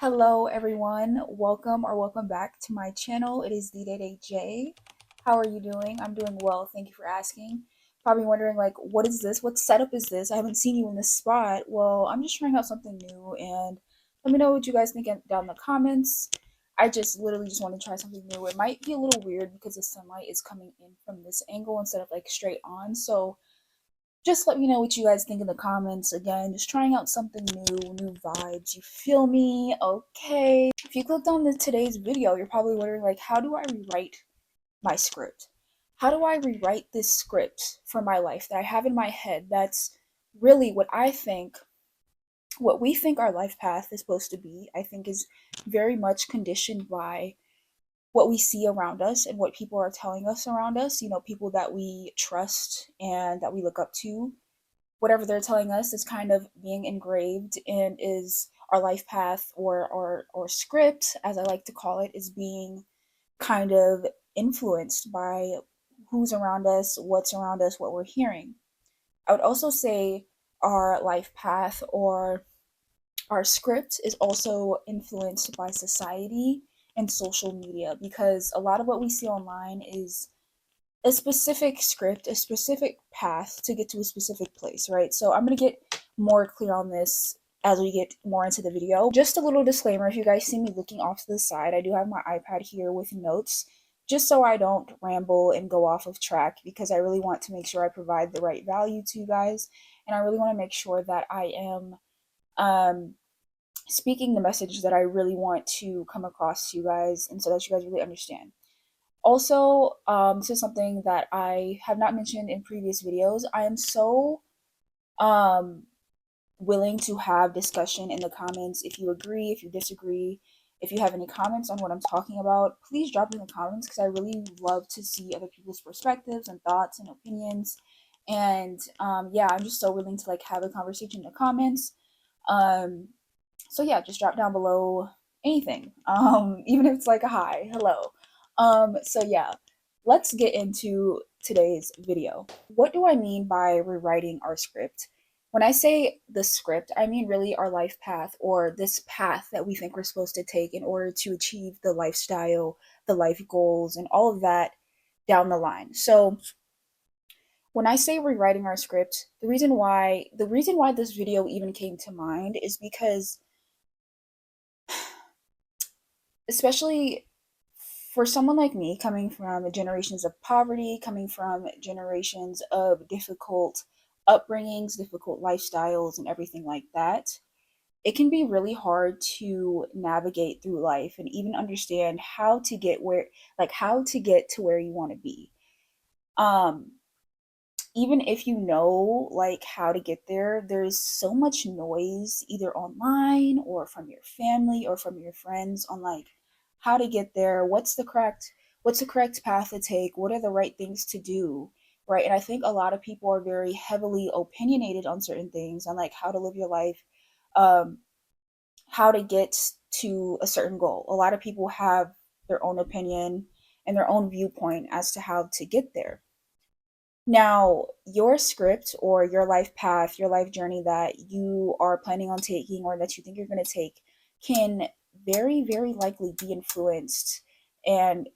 Hello everyone, welcome back to my channel. It is the Day Day J. How are you doing? I'm doing well, thank you for asking. Probably wondering like, what is this? What setup is this? I haven't seen you in this spot. Well, I'm just trying out something new, and let me know what you guys think down in the comments. I just literally just want to try something new. It might be a little weird because the sunlight is coming in from this angle instead of like straight on, so just let me know what you guys think in the comments. Again, just trying out something new vibes. You feel me? Okay. If you clicked on today's video, you're probably wondering like, how do I rewrite my script? How do I rewrite this script for my life that I have in my head? That's really what we think our life path is supposed to be. I think is very much conditioned by what we see around us and what people are telling us around us. People that we trust and that we look up to, whatever they're telling us is kind of being engraved and is our life path, or script, as I like to call it, is being kind of influenced by who's around us, what's around us, what we're hearing. I would also say our life path or our script is also influenced by society and social media, because a lot of what we see online is a specific script, a specific path to get to a specific place, right? So I'm going to get more clear on this as we get more into the video. Just a little disclaimer, if you guys see me looking off to the side, I do have my iPad here with notes, just so I don't ramble and go off of track, because I really want to make sure I provide the right value to you guys, and I really want to make sure that I am um, speaking the message that I really want to come across to you guys, and so that you guys really understand. Also, this is something that I have not mentioned in previous videos. I am so um, willing to have discussion in the comments. If you agree, if you disagree, if you have any comments on what I'm talking about, please drop it in the comments, because I really love to see other people's perspectives and thoughts and opinions. And yeah, I'm just so willing to like have a conversation in the comments. Um, so yeah, just drop down below anything, even if it's like a hi, hello. So yeah, let's get into today's video. What do I mean by rewriting our script? When I say the script, I mean really our life path, or this path that we think we're supposed to take in order to achieve the lifestyle, the life goals, and all of that down the line. So when I say rewriting our script, the reason why this video even came to mind is because, especially for someone like me, coming from generations of poverty, coming from generations of difficult upbringings, difficult lifestyles, and everything like that, it can be really hard to navigate through life and even understand how to get to where you want to be. Um, Even if you know like how to get there, there's so much noise either online or from your family or from your friends on like how to get there, what's the correct path to take, what are the right things to do, right? And I think a lot of people are very heavily opinionated on certain things, on like how to live your life, um how to get to a certain goal. A lot of people have their own opinion and their own viewpoint as to how to get there. Now, your script or your life path, your life journey that you are planning on taking or that you think you're going to take can very, very likely be influenced and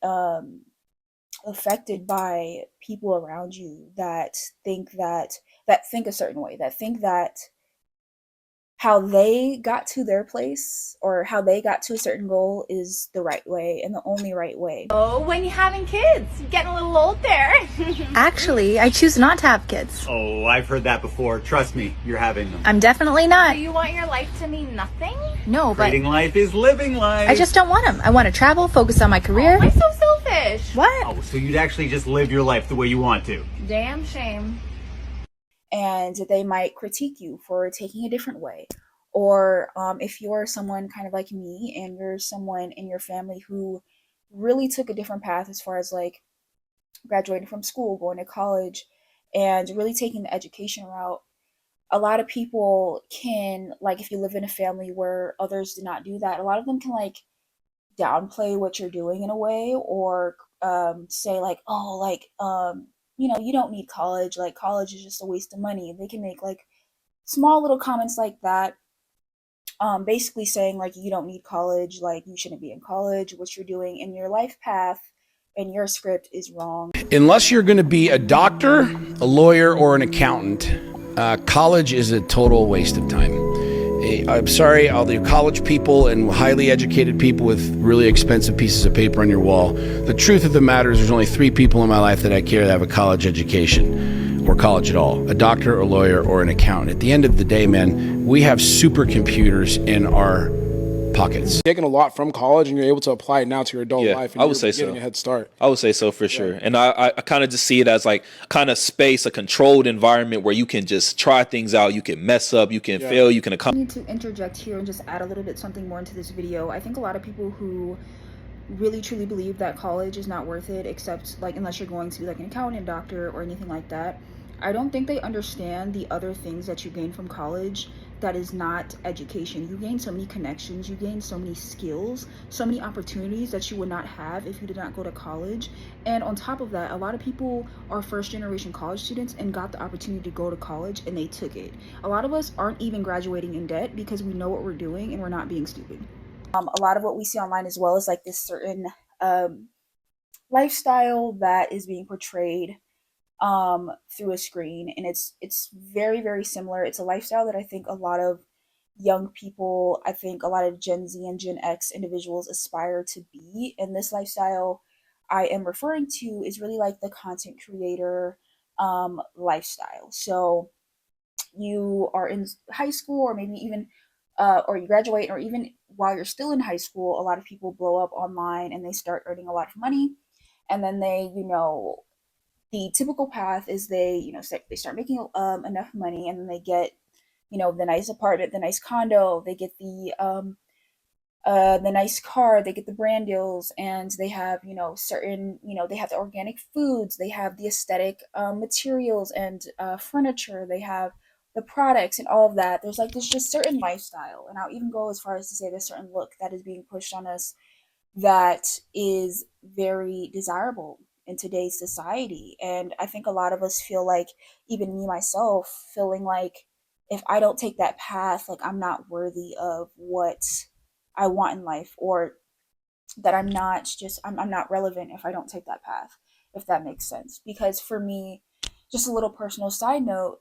affected by people around you that think a certain way, that think that how they got to their place or how they got to a certain goal is the right way and the only right way. Oh, when you're having kids, you're getting a little old there. Actually, I choose not to have kids. Oh, I've heard that before. Trust me, you're having them. I'm definitely not. Do you want your life to mean nothing? No, but Creating life is living life. I just don't want them. I want to travel, focus on my career. Oh, I'm so selfish. What? Oh, so you'd actually just live your life the way you want to. Damn shame. And they might critique you for taking a different way. Or if you're someone kind of like me and you're someone in your family who really took a different path as far as like graduating from school, going to college, and really taking the education route, a lot of people can, like, if you live in a family where others did not do that, a lot of them can like downplay what you're doing in a way, or say like, oh, like, you don't need college, like college is just a waste of money. They can make like small little comments like that, basically saying like you don't need college, like you shouldn't be in college, what you're doing in your life path and your script is wrong. Unless you're going to be a doctor, a lawyer, or an accountant, college is a total waste of time. I'm sorry, all the college people and highly educated people with really expensive pieces of paper on your wall. The truth of the matter is there's only 3 people in my life that I care that have a college education or college at all: a doctor, a lawyer, or an accountant. At the end of the day, man, we have supercomputers in our pockets. Taking a lot from college and you're able to apply it now to your adult Yeah, life, and I would you're say so. getting a head start. I would say so for sure. And I kind of just see it as like kind of space, a controlled environment where you can just try things out. You can mess up, you can fail, you can I accomplish. need to interject here and just add a little bit something more into this video. I think a lot of people who really truly believe that college is not worth it, except like unless you're going to be like an accountant, doctor, or anything like that, I don't think they understand the other things that you gain from college that is not education. You gain so many connections, you gain so many skills, so many opportunities that you would not have if you did not go to college. And on top of that, a lot of people are first generation college students and got the opportunity to go to college and they took it. A lot of us aren't even graduating in debt because we know what we're doing and we're not being stupid. A lot of what we see online as well is like this certain lifestyle that is being portrayed through a screen, and it's very very similar. It's a lifestyle that I think a lot of young people, I think a lot of Gen Z and Gen X individuals aspire to be. And this lifestyle I am referring to is really like the content creator lifestyle. So you are in high school, or maybe even or you graduate, or even while you're still in high school, a lot of people blow up online and they start earning a lot of money, and then they, the typical path is they, they start making enough money, and then they get, the nice apartment, the nice condo, they get the nice car, they get the brand deals, and they have, certain, they have the organic foods, they have the aesthetic materials and furniture, they have the products and all of that. There's like this just certain lifestyle, and I'll even go as far as to say there's certain look that is being pushed on us that is very desirable in today's society. And I think a lot of us feel like, even me myself, feeling like if I don't take that path, like I'm not worthy of what I want in life, or that I'm not relevant if I don't take that path, if that makes sense. Because for me, just a little personal side note,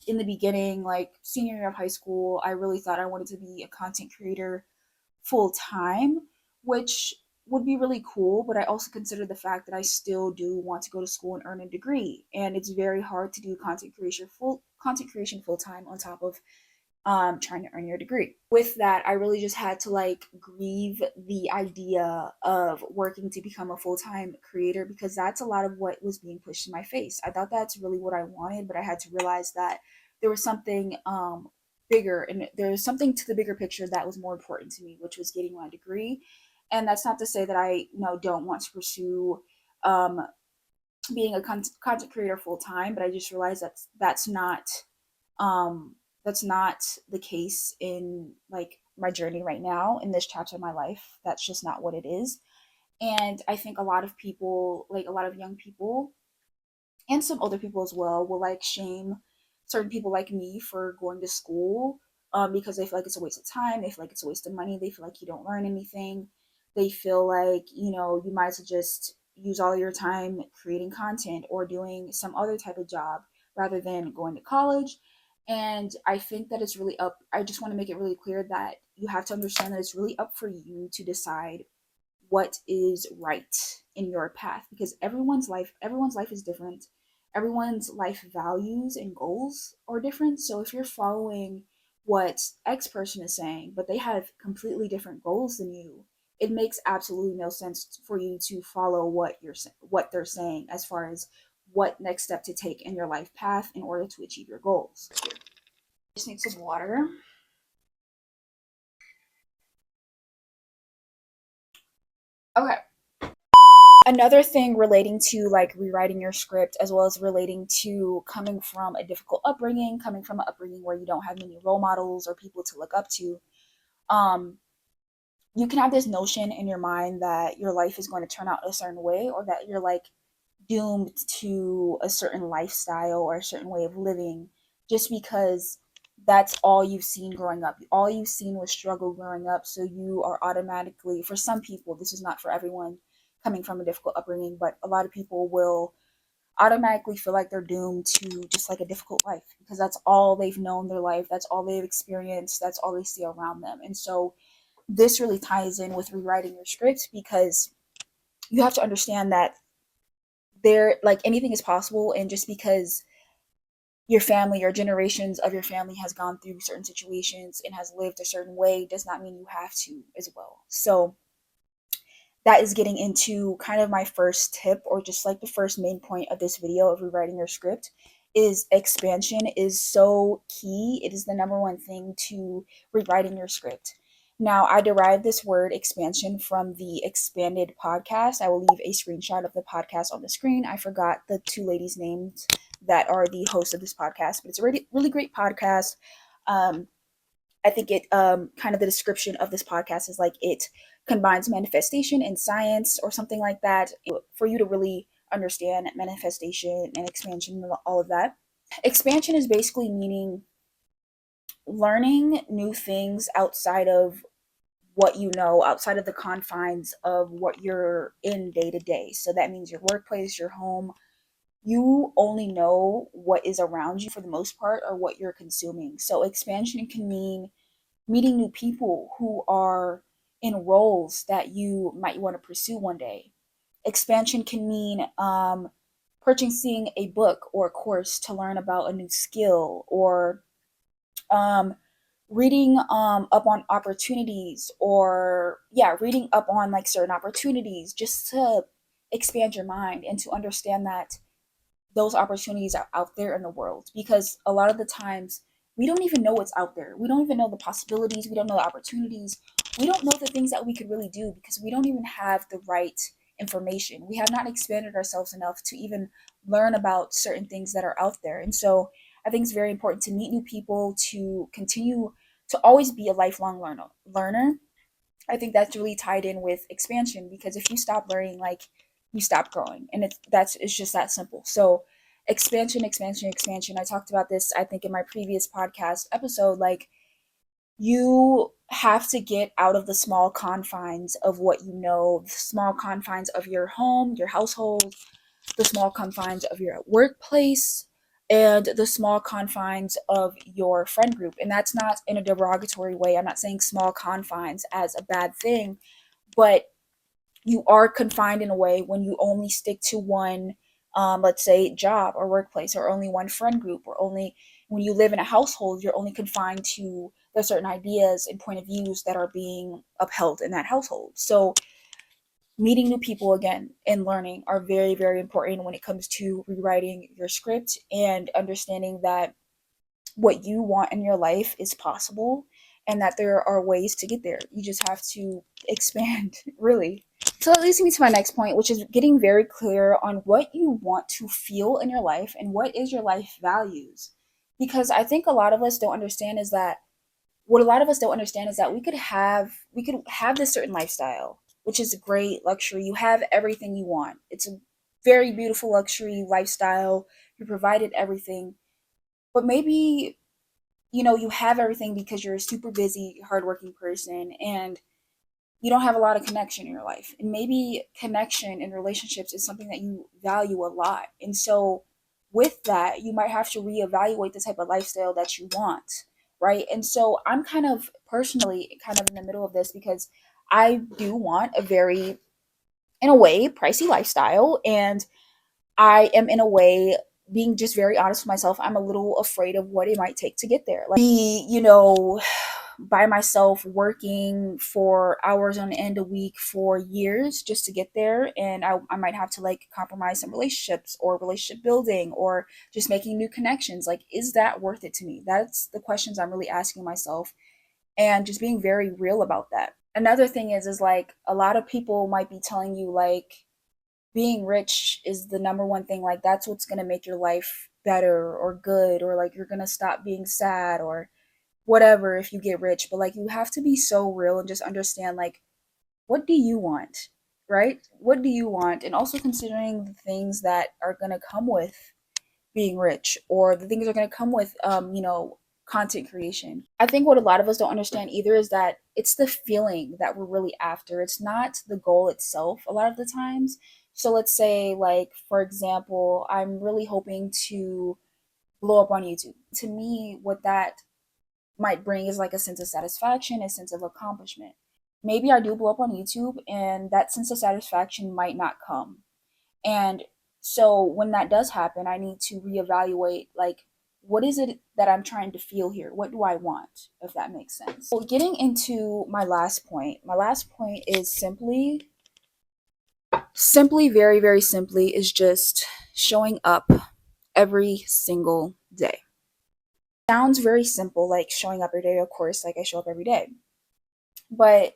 in the beginning, like senior year of high school, I really thought I wanted to be a content creator full time, which would be really cool. But I also consider the fact that I still do want to go to school and earn a degree, and it's very hard to do content creation full time on top of trying to earn your degree. With that, I really just had to like grieve the idea of working to become a full-time creator, because that's a lot of what was being pushed in my face. I thought that's really what I wanted, but I had to realize that there was something bigger, and there was something to the bigger picture that was more important to me, which was getting my degree. And that's not to say that I don't want to pursue being a content creator full time, but I just realized um that's not the case in like my journey right now in this chapter of my life. That's just not what it is. And I think a lot of people, like a lot of young people and some older people as well, will like shame certain people like me for going to school, because they feel like it's a waste of time, they feel like it's a waste of money, they feel like you don't learn anything, they feel like, you might as well just use all your time creating content or doing some other type of job rather than going to college. And I think that it's really up, I just want to make it really clear that you have to understand that it's really up for you to decide what is right in your path, because everyone's life is different. Everyone's life values and goals are different. So if you're following what X person is saying, but they have completely different goals than you, it makes absolutely no sense for you to follow what they're saying as far as what next step to take in your life path in order to achieve your goals. Just need some water. Okay. Another thing relating to like rewriting your script, as well as relating to coming from a difficult upbringing, coming from an upbringing where you don't have many role models or people to look up to, you can have this notion in your mind that your life is going to turn out a certain way, or that you're like doomed to a certain lifestyle or a certain way of living just because that's all you've seen growing up. All you've seen was struggle growing up. So you are automatically, for some people, this is not for everyone coming from a difficult upbringing, but a lot of people will automatically feel like they're doomed to just like a difficult life because that's all they've known their life. That's all they've experienced. That's all they see around them. And so this really ties in with rewriting your script because you have to understand that there, like, anything is possible. And just because your family or generations of your family has gone through certain situations and has lived a certain way does not mean you have to as well. So that is getting into kind of my first tip, or just like the first main point of this video of rewriting your script. Is expansion is so key. It is the number one thing to rewriting your script. Now, I derived this word expansion from the Expanded podcast. I will leave a screenshot of the podcast on the screen. I forgot the two ladies' names that are the hosts of this podcast, but it's a really, really great podcast. I think it kind of the description of this podcast is like it combines manifestation and science or something like that for you to really understand manifestation and expansion and all of that. Expansion is basically meaning learning new things outside of what you know, outside of the confines of what you're in day to day. So that means your workplace, your home. You only know what is around you for the most part, or what you're consuming. So expansion can mean meeting new people who are in roles that you might want to pursue one day. Expansion can mean purchasing a book or a course to learn about a new skill, or reading up on opportunities, or reading up on like certain opportunities just to expand your mind and to understand that those opportunities are out there in the world. Because a lot of the times we don't even know what's out there. We don't even know the possibilities. We don't know the opportunities. We don't know the things that we could really do because we don't even have the right information. We have not expanded ourselves enough to even learn about certain things that are out there. And so I think it's very important to meet new people, to continue to always be a lifelong learner. I think that's really tied in with expansion, because if you stop learning, like, you stop growing, and it's just that simple. So expansion. I talked about this, I think, in my previous podcast episode. Like, you have to get out of the small confines of what you know, the small confines of your home, your household, the small confines of your workplace, and the small confines of your friend group. And that's not in a derogatory way. I'm not saying small confines as a bad thing, but you are confined in a way when you only stick to one, let's say, job or workplace, or only one friend group, or only when you live in a household, you're only confined to the certain ideas and point of views that are being upheld in that household. So meeting new people again and learning are very, very important when it comes to rewriting your script and understanding that what you want in your life is possible and that there are ways to get there. You just have to expand, really. So that leads me to my next point, which is getting very clear on what you want to feel in your life and what is your life values. Because I think a lot of us don't understand is that we could have this certain lifestyle, which is a great luxury. You have everything you want. It's a very beautiful luxury lifestyle. You're provided everything. But maybe, you have everything because you're a super busy, hardworking person, and you don't have a lot of connection in your life. And maybe connection in relationships is something that you value a lot. And so with that, you might have to reevaluate the type of lifestyle that you want, right? And so I'm kind of personally kind of in the middle of this, because I do want a very, in a way, pricey lifestyle. And I am, in a way, being just very honest with myself, I'm a little afraid of what it might take to get there. Like, by myself working for hours on end a week for years just to get there. And I might have to like compromise some relationships or relationship building or just making new connections. Like, is that worth it to me? That's the questions I'm really asking myself, and just being very real about that. Another thing is like, a lot of people might be telling you like being rich is the number one thing. Like, that's what's going to make your life better or good, or like you're going to stop being sad or whatever if you get rich. But like, you have to be so real and just understand, like, what do you want, right? What do you want? And also considering the things that are going to come with being rich, or the things that are going to come with content creation. I think what a lot of us don't understand either is that it's the feeling that we're really after. It's not the goal itself a lot of the times. So let's say, like, for example, I'm really hoping to blow up on YouTube. To me, what that might bring is like a sense of satisfaction, a sense of accomplishment. Maybe I do blow up on YouTube and that sense of satisfaction might not come. And so when that does happen, I need to reevaluate, like, what is it that I'm trying to feel here? What do I want, if that makes sense? So getting into my last point is simply, very, very simply, is just showing up every single day. Sounds very simple, like showing up every day, of course, like I show up every day. But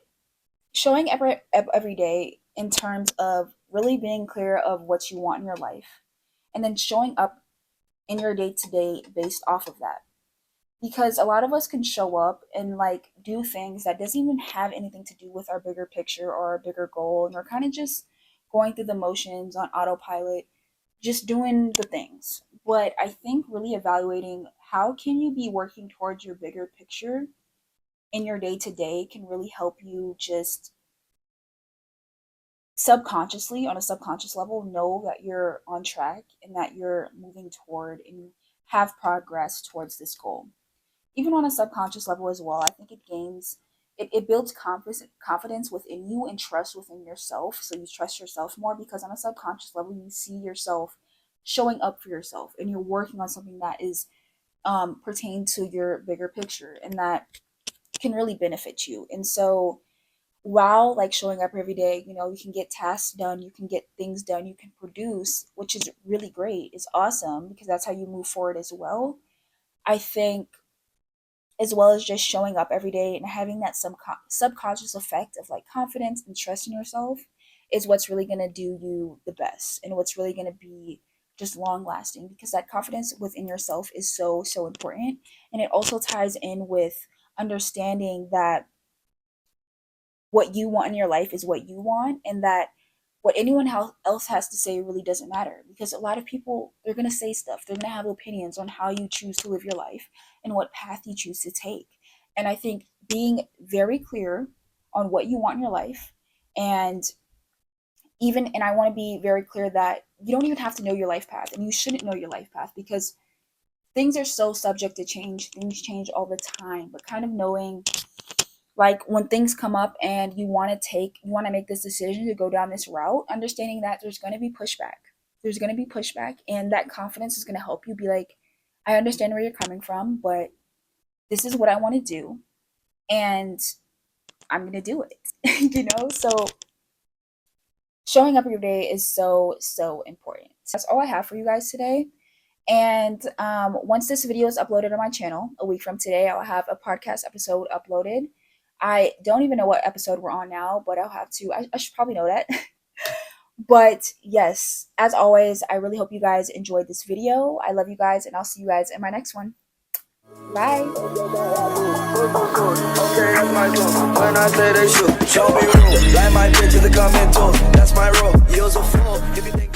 showing every day in terms of really being clear of what you want in your life, and then showing up in your day-to-day based off of that. Because a lot of us can show up and like do things that doesn't even have anything to do with our bigger picture or our bigger goal, and we're kind of just going through the motions on autopilot, just doing the things. But I think really evaluating how can you be working towards your bigger picture in your day-to-day can really help you just subconsciously, on a subconscious level, know that you're on track and that you're moving toward and have progress towards this goal. Even on a subconscious level as well, I think it builds confidence within you and trust within yourself. So you trust yourself more because on a subconscious level, you see yourself showing up for yourself and you're working on something that is pertain to your bigger picture and that can really benefit you. And so while like showing up every day, you can get tasks done, you can get things done, you can produce, which is really great. It's awesome because that's how you move forward as well. I think as well as just showing up every day and having that subconscious effect of like confidence and trust in yourself is what's really going to do you the best and what's really going to be just long lasting, because that confidence within yourself is so important. And it also ties in with understanding that what you want in your life is what you want, and that what anyone else has to say really doesn't matter, because a lot of people, they're going to say stuff, they're going to have opinions on how you choose to live your life and what path you choose to take. And I think being very clear on what you want in your life, and I want to be very clear that you don't even have to know your life path, and you shouldn't know your life path, because things are so subject to change. Things change all the time. But kind of knowing, like, when things come up and you want to make this decision to go down this route, understanding that there's going to be pushback. And that confidence is going to help you be like, I understand where you're coming from, but this is what I want to do, and I'm going to do it. So showing up every day is so important. That's all I have for you guys today. And once this video is uploaded on my channel, a week from today, I'll have a podcast episode uploaded. I don't even know what episode we're on now, but I'll have to. I should probably know that. But yes, as always, I really hope you guys enjoyed this video. I love you guys, and I'll see you guys in my next one. Bye. When I say they shoot, show me room. Like my bitches, they come in too. That's my role. You're so full. If you think